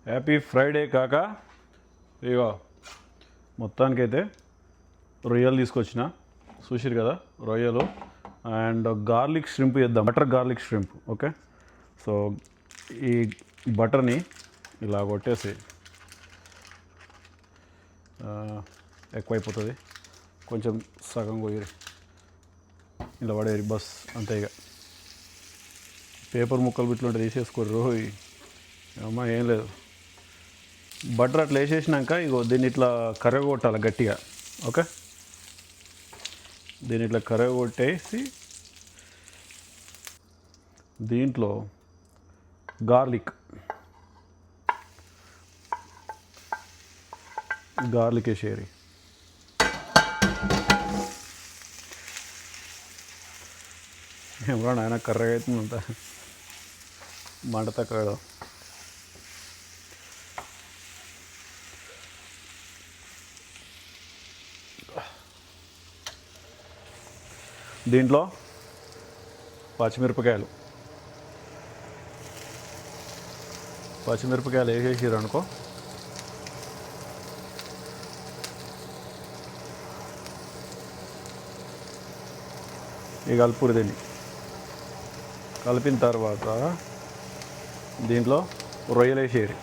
Happy Friday కాక ఇగో మొత్తానికైతే రొయ్యలు తీసుకొచ్చిన చూసిరు కదా రొయ్యలు అండ్ గార్లిక్ ష్రింప్ చేద్దాం butter garlic shrimp okay so ఈ బటర్ని ఇలా కొట్టేసి ఎక్కువైపోతుంది కొంచెం సగం కొయ్యరు ఇలా పడేది బస్ అంతే ఇక పేపర్ ముక్కలు బిట్లుంటే తీసేసుకోరు రోయ్ అమ్మ ఏం లేదు బటర్ అట్లా వేసేసినాక ఇగో దీన్ని ఇట్లా కరగొట్టాలి గట్టిగా ఓకే దీన్ని ఇట్లా కరగొట్టేసి దీంట్లో గార్లిక్ వేసేయాలి ఏమరా నాయన కర్రగా అవుతుందంత మంట తక్కువ దీంట్లో పచ్చిమిరపకాయలు వేసేసారు అనుకో ఇక కలుపురు దీన్ని కలిపిన తర్వాత దీంట్లో రొయ్యలు వేసేయాలి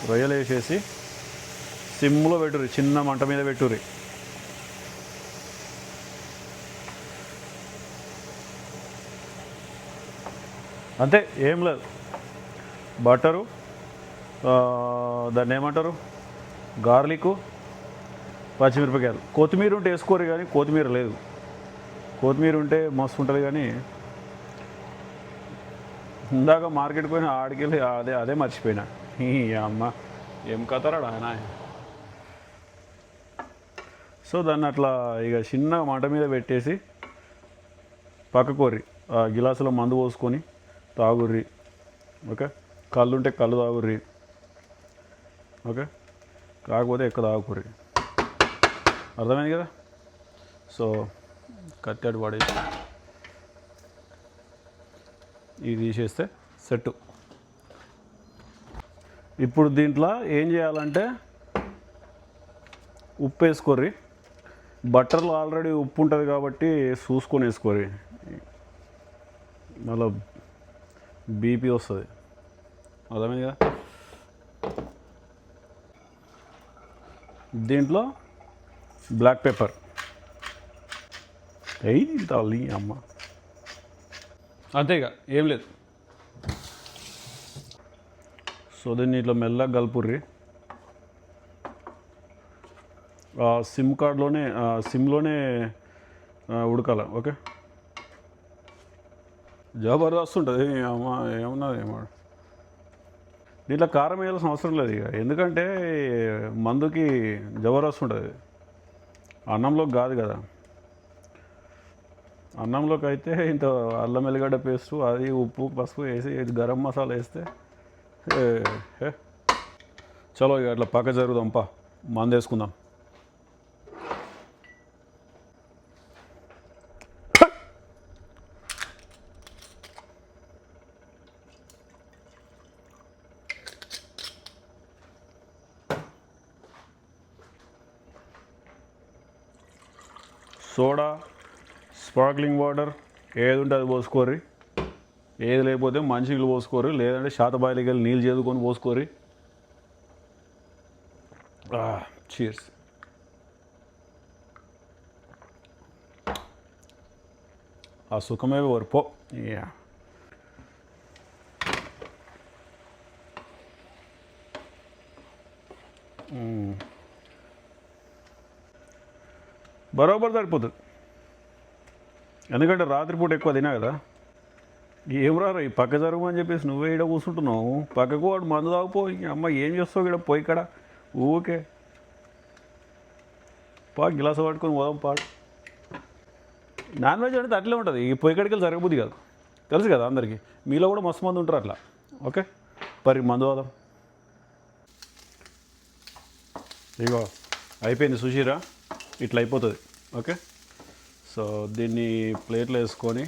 రొయ్యలు వేసేసి సిమ్లో పెట్టుర్రి చిన్న మంట మీద పెట్టుర్రి అంతే ఏం లేదు బటరు దాన్ని ఏమంటారు గార్లిక్ పచ్చిమిరపకాయలు కొత్తిమీర ఉంటే వేసుకోరు కానీ కొత్తిమీర లేదు కొత్తిమీర ఉంటే మస్తు ఉంటుంది కానీ ఇందాక మార్కెట్కి పోయిన ఆడికెళ్ళి అదే మర్చిపోయినా ఈ అమ్మ ఏం కథరాడు ఆయన సో దాన్ని అట్లా ఇక చిన్న మంట మీద పెట్టేసి పక్కకోర్రి ఆ గిలాసులో మందు పోసుకొని తాగుర్రి ఓకే కళ్ళు ఉంటే కళ్ళు తాగుర్రి ఓకే కాకపోతే ఎక్కువ తాగుకుర్రి అర్థమైంది కదా సో కత్తి పడేసి ఇది తీసేస్తే సెట్టు ఇప్పుడు దీంట్లో ఏం చేయాలంటే ఉప్పు వేసుకోర్రి బట్టర్లో ఆల్రెడీ ఉప్పు ఉంటుంది కాబట్టి చూసుకొని వేసుకోర్రి మళ్ళీ బీపీ వస్తుంది అర్థమైంది కదా దీంట్లో బ్లాక్ పెప్పర్ తల్లి అమ్మ అంతేగా ఏం లేదు సో దీన్ని ఇట్లా మెల్లగా కలుపుర్రి సిమ్లోనే ఉడకాల ఓకే జబర్దస్త్ ఉంటుంది అమ్మ ఏమన్నది ఏమో దీంట్లో కారం వేయాల్సిన అవసరం లేదు ఇక ఎందుకంటే మందుకి జబర్దస్త్ ఉంటుంది అన్నంలోకి కాదు కదా అన్నంలోకి అయితే ఇంత అల్లం ఎల్లిగడ్డ పేస్టు అది ఉప్పు పసుపు వేసి గరం మసాలా వేస్తే చలో ఇక అట్లా పక్క జరుగుదాంపా మందు వేసుకుందాం సోడా స్పార్క్లింగ్ వాటర్ ఏది ఉంటే అది పోసుకోర్రి ఏది లేకపోతే మంచిగా పోసుకోరు లేదంటే శాతబాయిలకి వెళ్ళి నీళ్ళు చేదుకొని పోసుకోరి చీర్స్ ఆ సుఖమే వరపో యా బరోబర్ సరిపోతుంది ఎందుకంటే రాత్రిపూట ఎక్కువ తినా కదా ఏం రారా ఈ పక్క జరగమని చెప్పేసి నువ్వే ఇక్కడ కూర్చుంటున్నావు పక్కకు వాడు మందు తాగిపో అమ్మ ఏం చేస్తావు ఇక్కడ పోయి ఇక్కడ ఊకే గిలాస పట్టుకొని పోదాం పాడు నాన్ వెజ్ అంటే అట్లే ఉంటుంది ఈ పొయ్యి కడికి వెళ్ళి జరగబుద్ది కాదు తెలుసు కదా అందరికీ మీలో కూడా మస్తు మంది ఉంటారు అట్లా ఓకే పరి మందు పోదాం ఇగో అయిపోయింది సుషీరా ఇట్లా అయిపోతుంది ఓకే సో దీన్ని ప్లేట్లో వేసుకొని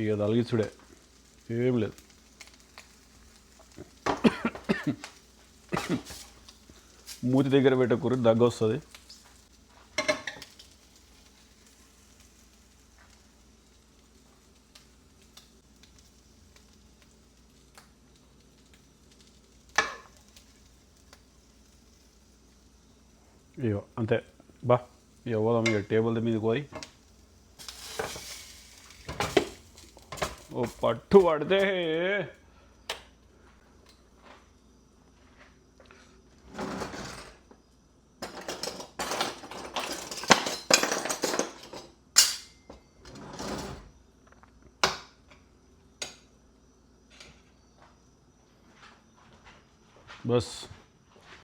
ఇక తలిగించుడే, ఏం లేదు. మూతి దగ్గర పెట్టకూరి దగ్గు వస్తుంది. ఇగో అంతే బా. ఇక పోదాం ఇక టేబుల్ మీదకి పోయి ఓ పట్టు పడితే బస్